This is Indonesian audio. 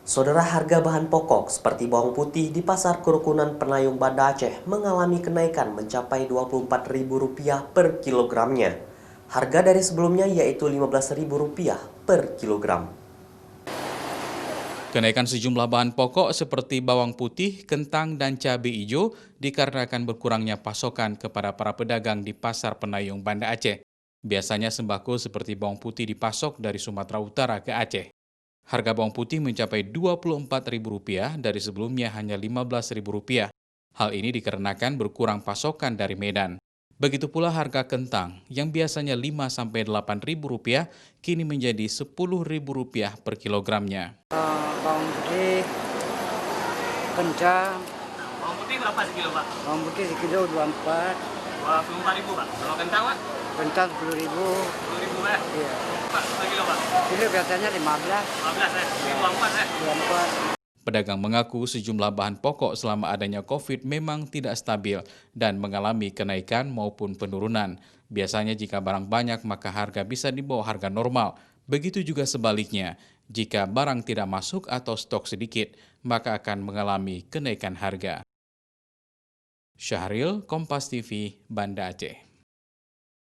Saudara, harga bahan pokok seperti bawang putih di Pasar Kerukunan Penayung Banda Aceh mengalami kenaikan mencapai Rp24.000 per kilogramnya. Harga dari sebelumnya yaitu Rp15.000 per kilogram. Kenaikan sejumlah bahan pokok seperti bawang putih, kentang, dan cabai hijau dikarenakan berkurangnya pasokan kepada para pedagang di Pasar Penayung Banda Aceh. Biasanya sembako seperti bawang putih dipasok dari Sumatera Utara ke Aceh. Harga bawang putih mencapai Rp24.000 dari sebelumnya hanya Rp15.000. Hal ini dikarenakan berkurang pasokan dari Medan. Begitu pula harga kentang yang biasanya Rp5-8.000 kini menjadi Rp10.000 per kilogramnya. Bawang putih kencang. Bawang putih berapa sekilo, Pak? Bawang putih sekilo 24. 24.000, Pak. Kalau kentang, Pak? Kentang 10.000. 10.000, Pak. Iya. Pak, per kilo, Pak? Kilo biasanya 15. 15, ya? Ini 24, ya? 24. Pedagang mengaku sejumlah bahan pokok selama adanya COVID memang tidak stabil dan mengalami kenaikan maupun penurunan. Biasanya jika barang banyak maka harga bisa di bawah harga normal. Begitu juga sebaliknya, jika barang tidak masuk atau stok sedikit, maka akan mengalami kenaikan harga. Syahril, Kompas TV, Banda Aceh.